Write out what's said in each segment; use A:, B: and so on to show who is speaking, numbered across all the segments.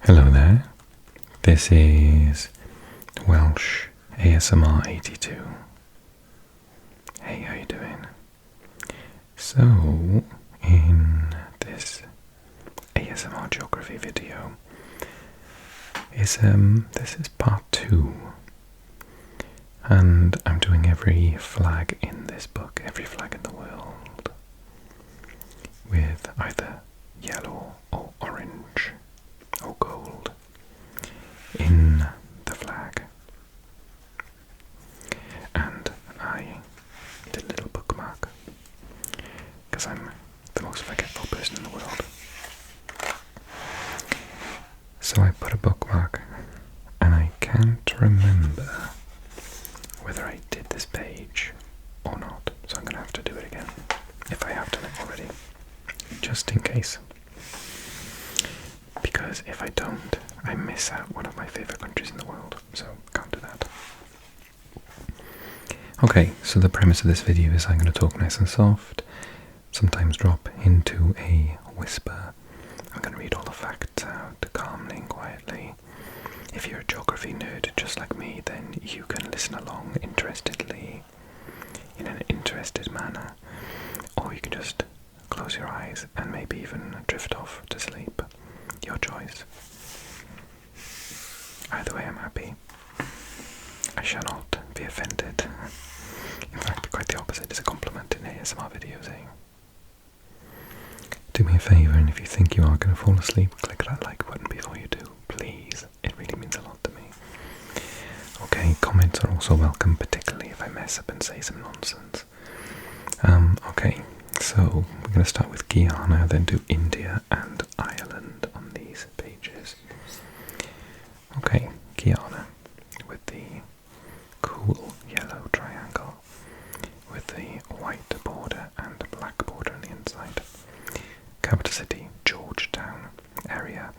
A: Hello there, this is Welsh ASMR 82. Hey, how you doing? So, in this ASMR geography video, this is part 2, and I'm doing every flag in this book, every flag in the world, with either yellow or orange or gold in the flag. And I did a little bookmark because I'm the most forgetful person in the world. So I put a bookmark, and I can't remember whether I did this page or not, so I'm going to have to do it again if I have done it already, just in case. Because if I don't, I miss out one of my favourite countries in the world, so can't do that. Okay, so the premise of this video is I'm going to talk nice and soft, sometimes drop into a whisper. I'm going to read all the facts out calmly and quietly. If you're a geography nerd just like me, then you can listen along interestedly, in an interested manner, or you can just close your eyes and maybe even drift off to sleep. Your choice. Either way, I'm happy. I shall not be offended. In fact, quite the opposite is a compliment in ASMR videos, eh? Do me a favour, and if you think you are going to fall asleep, click that like button before you do, please. It really means a lot to me. Okay, comments are also welcome, particularly if I mess up and say some nonsense. Okay, so we're going to start with Guyana, then do India and Ireland on these pages. Okay, Guyana, with the cool yellow triangle, with the white border and black border on the inside. Capital city, Georgetown. Area,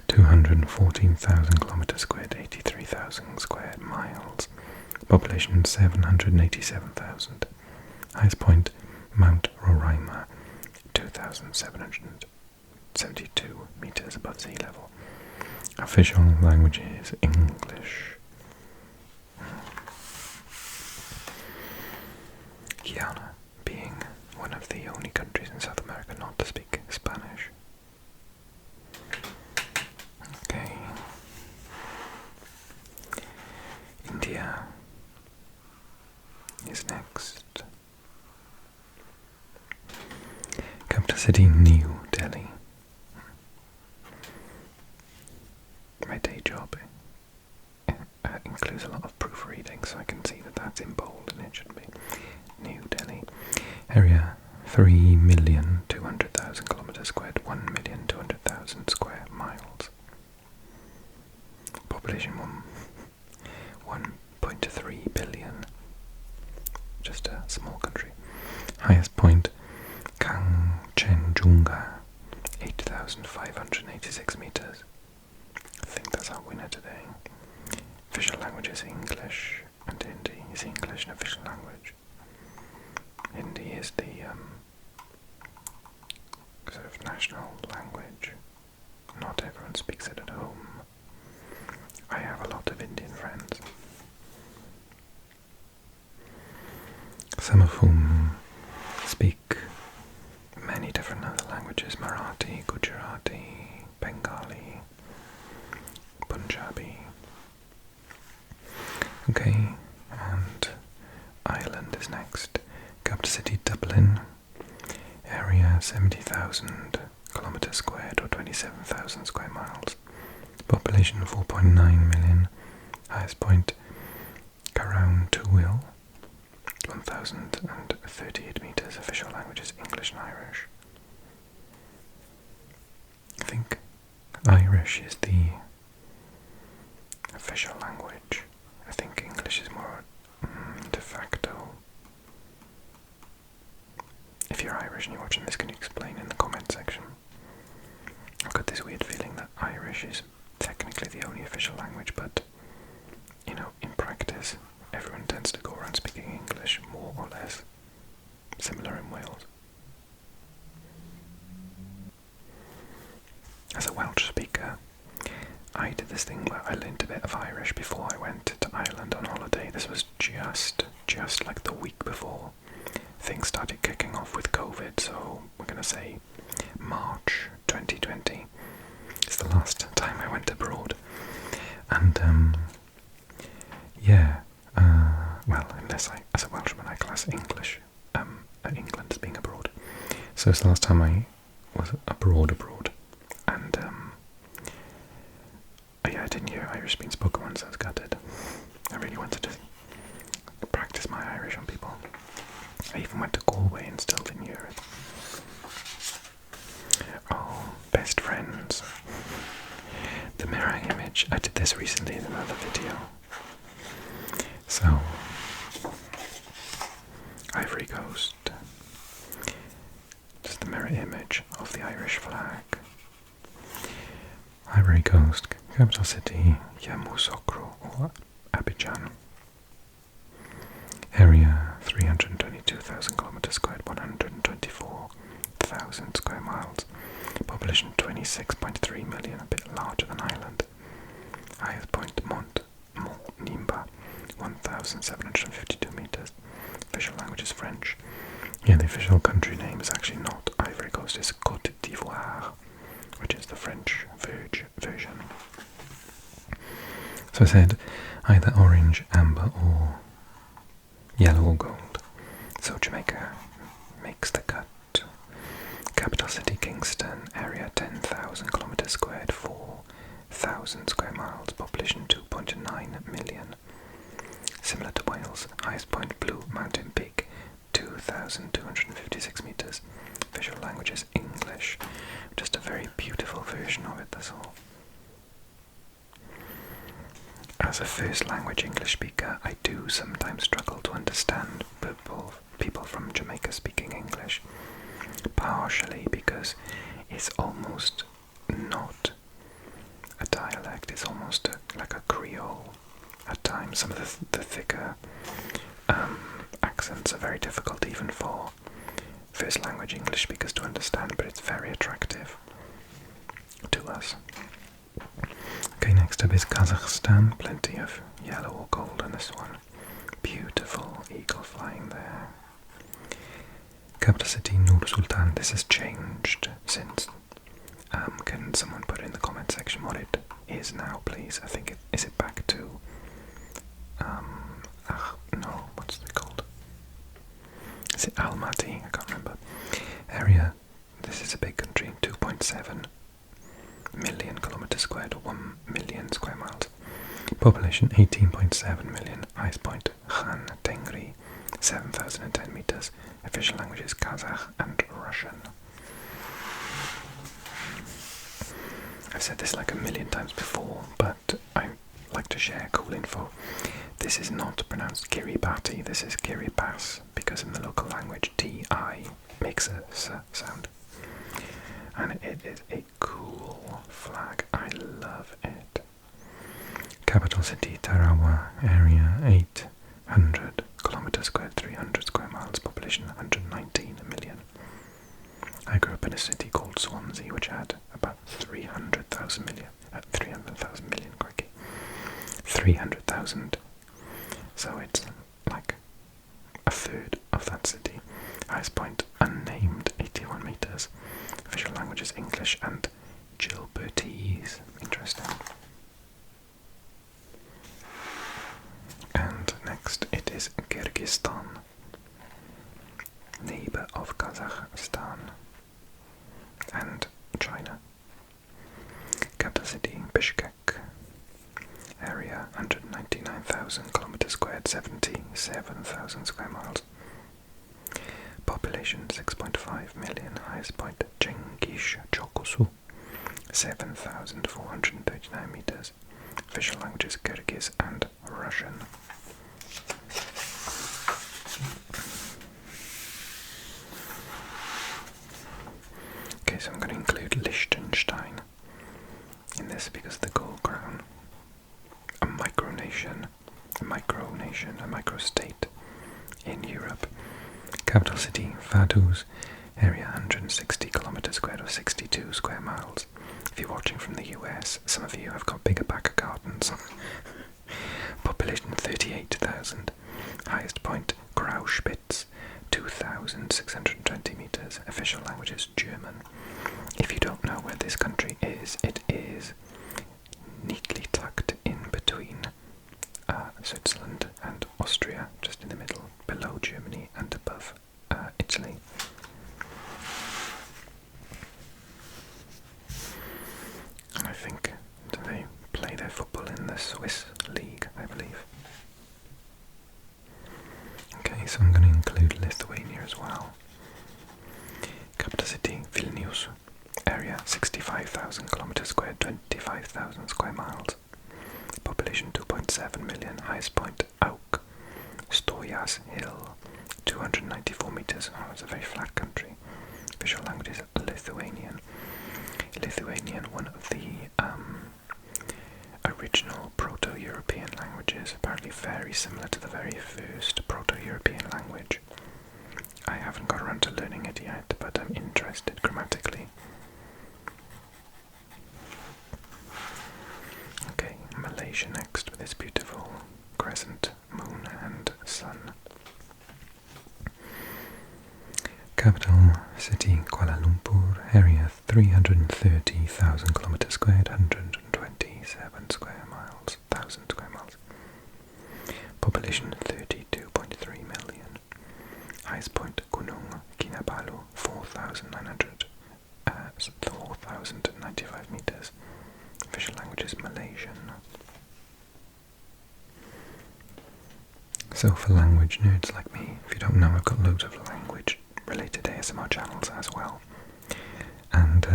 A: 214,000 kilometers squared, 83,000 square miles. Population, 787,000. Highest point, Mount Roraima, 2,772 meters above sea level. Official language is English. Guyana being one of the only countries in South America not to speak Spanish. Okay. India is next. Capital city, New Delhi. My day job includes a lot of proofreading, so I can see that that's in bold, and it should be New Delhi. Area, 3,200,000 kilometers squared, 1,200,000 square miles. Population, 1.3 billion. Just a small country. Highest point, Kangchenjunga, 8,586 meters. I think that's our winner today. Official language is English, and Hindi is English an official language. Hindi is the sort of national language. Not everyone speaks it at home. I have a lot of Indian friends, some of whom speak many different other languages: Marathi, Gujarati, Bengali, Punjabi. Okay, and Ireland is next. Capital city, Dublin. Area, 70,000 kilometers squared, or 27,000 square miles. Population, 4.9 million. Highest point, Carrown-Tuil, 1,038 meters. Official languages English and Irish. I think Irish is the official language. I think English is more de facto. If you're Irish and you're watching this, can you explain in the comment section? I've got this weird feeling that Irish is technically the only official language, but, you know, in practice, everyone tends to go around speaking English more or less. Similar in Wales. As a Welsh speaker, I did this thing where I learned a bit of Irish before I went to Ireland on holiday. This was just like the week before things started kicking off with COVID, so we're going to say March 2020. It's the last time I went abroad. And yeah, well, unless as a Welshman I class English, England as being abroad. So it's the last time I was abroad, and yeah, I didn't hear Irish being spoken once. I was gutted. I really wanted to practice my Irish on people. I even went to Galway and still didn't hear it. Oh, best friends. The mirror image. I did this recently in another video. So, Ivory Coast. Just the mirror image of the Irish flag. Ivory Coast, capital city Yamoussoukro or Abidjan. Area 322,000 kilometers squared, 124,000 square miles. Population 26.3 million, a bit larger than Ireland. Highest point Mont Nimba, 1,752 meters. Official language is French. Yeah, the official country name is actually not Ivory Coast, it's Côte d'Ivoire, which is the French version. So I said either orange, amber, or yellow or gold. So Jamaica makes the cut. Capital city Kingston, area 10,000 kilometers squared, 4,000 square miles, population 2.9 million. Similar to Wales, highest point Blue Mountain Peak, 2,256 meters. Official language is English. Just a very beautiful version of it, that's all. As a first language English speaker, I do sometimes struggle to understand people from Jamaica speaking English. Partially because it's almost not a dialect, it's almost like a Creole. At times, some of the thicker accents are very difficult even for first language English speakers to understand, but it's very attractive to us. Okay, next up is Kyrgyzstan. Plenty of yellow or gold on this one. Beautiful eagle flying there. Capital city Nur Sultan. This has changed since. Can someone put in the comment section what it is now, please? I think is it back to no, what's it called? Is it Almaty? I can't remember. Area. This is a big country. 2.7 million kilometers squared, or 1 million square miles. Population 18.7 million. Highest point Khan Tengri, 7,010 meters. Official language is Kazakh and Russian. I've said this like a million times before, but I like to share cool info. This is not pronounced Kiribati, this is Kiribati, because in the local language T-I makes a S sound. And it is a cool flag, I love it. Capital city Tarawa, area 800 kilometers squared, 300 square miles, population 119 million. I grew up in a city called Swansea, which had about 300,000 million, 300,000 million, crikey, 300,000. So it's like a third of that city. Highest point unnamed, 81 meters. Official language is English and Gilbertese. Interesting. And next it is Kyrgyzstan, neighbour of Kazakhstan and China. Capital city Bishkek. Area 199,000 kilometers squared, 77,000 square miles. Population 6.5 million. Highest point Chengiz-Chokosu, 7,439 meters. Official languages Kyrgyz and Russian. Okay, so I'm going to include Liechtenstein in this because of the gold crown. A micronation, a microstate in Europe. Capital city Vaduz, area 160 kilometers squared or 62 square miles. If you're watching from the US, unless some of you have got bigger back gardens. Population 38,000. Highest point Grauspitz, 2,620 meters. Official language is German. If you don't know where this country is, it is neatly tucked in between Switzerland and Austria, just in the middle, below Germany and above Italy. And I think they play their football in the Swiss League, I believe. Okay, so I'm going to include Lithuania as well. Capital city, Vilnius. Area, 65,000 kilometers squared, 25,000 square miles. Population, 2.7 million. Highest point, Auk. Stojas Hill, 294 meters. Oh, it's a very flat country. Official language is Lithuanian. Lithuanian, one of the original Proto-European languages, apparently very similar to the very first Proto-European language. I haven't got around to learning it yet, but I'm interested grammatically. Okay, Malaysia next with its beautiful crescent moon and sun. Capital city Kuala Lumpur, area 330,000 kilometers squared, 127 square miles, 1,000 square miles. Population 32.3 million. Highest point Gunung Kinabalu, 4,095 meters. Official language is Malaysian. So for language nerds like me, if you don't know, I've got loads of language related ASMR channels as well. And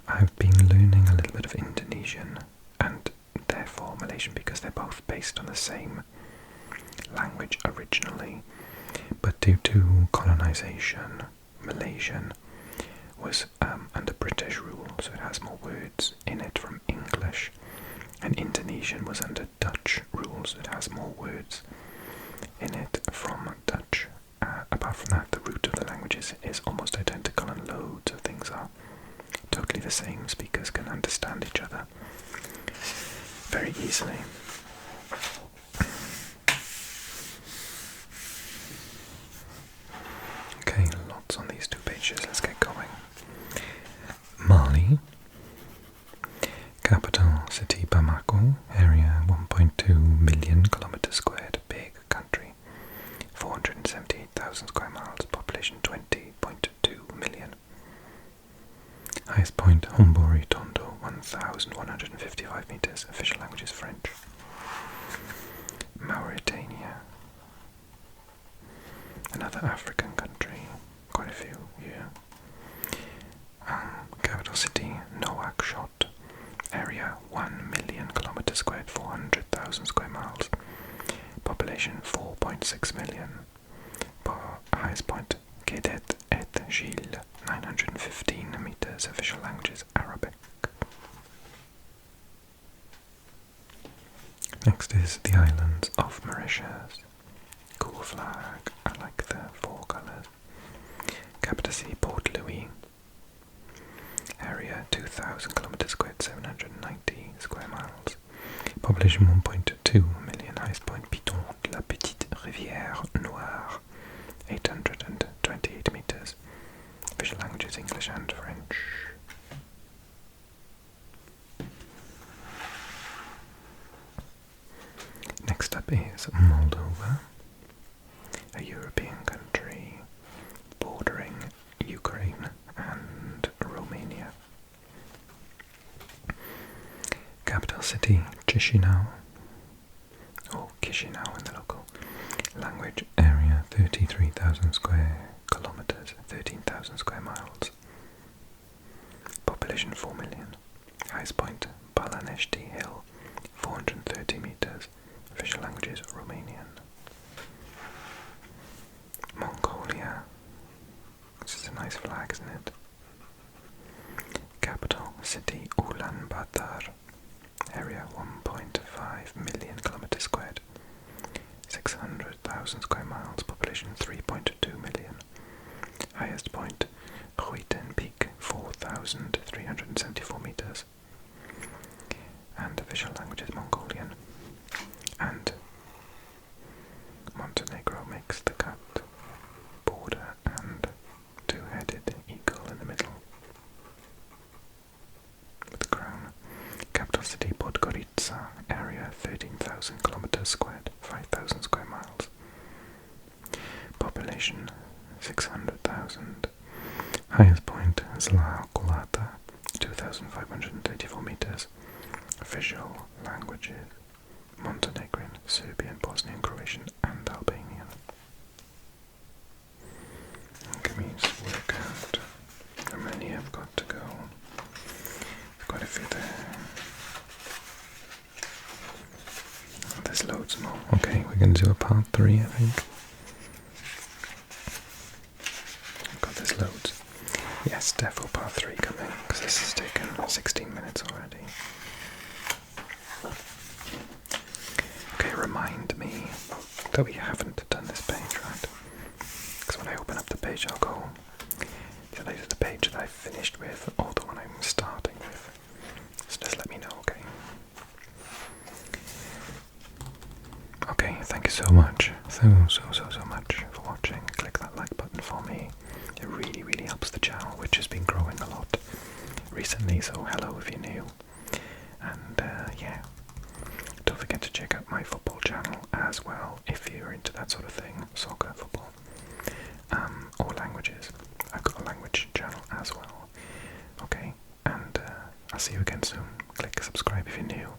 A: I've been learning a little bit of Indonesian and therefore Malaysian because they're both based on the same language originally. But due to colonization, Malaysian was under British rule, so it has more words in it from English, and Indonesian was under Dutch rule, so it has more words in it from Dutch. Apart from that, the root of the languages is almost identical and loads of things are totally the same. Speakers can understand each other very easily. Okay, lots on these two pages, let's get going. Mali. Capital city Bamako, area 1.2 million kilometers squared, big country, 478,000 square miles, population 20.2 million. Highest point Hombori Tondo, 1,155 meters, official language is French. Mauritania, another African country, quite a few here. Capital city Nouakchott, area 1 million kilometers squared, 400,000 square miles, population 4.6 million. Highest point Kedet et Gil, 915 meters, official language is Arabic. Next is the islands of Mauritius. Cool flag, I like the 4 colours. Capital city Port Louis. Area 2,000 kilometers squared, 790 square miles. Population 1.2 million. Highest point Piton de la Petite Rivière Noire, 828 meters. Official languages English and French. Next up is Moldova, a European country bordering Ukraine and Romania. Capital city Chisinau, or Chisinau in the local language. Area 33,000 square kilometers, 13,000 square miles. Population 4 million. Highest point Balanesti Hill, 430 meters. Official language is Romanian. Mongolia. This is a nice flag, isn't it? Capital city Ulaanbaatar. Area 1.5 million kilometers squared, 600,000 square miles. Population 3.2 million. Highest point Ruiten Peak, 4,374 meters. 2,534 meters. Official languages: Montenegrin, Serbian, Bosnian, Croatian, and Albanian. Let me just work out how many I've got to go. There's quite a few there. There's loads more. Okay, we're going to do a part 3, I think. God, there's loads. Yes, defo part 3 coming, because this has taken 16 minutes already. Okay, remind me that we haven't done this page, right? Because when I open up the page, I'll go to either the page that I finished with or the one I'm starting with. So just let me know, okay? Okay, thank you so much, so much for watching. Click that like button for me. It really, really helps the channel, which has been growing a lot recently, so hello if you're new. And yeah, don't forget to check out my football channel as well, if you're into that sort of thing, soccer, football, or languages. I've got a language channel as well. Okay, and I'll see you again soon. Click subscribe if you're new.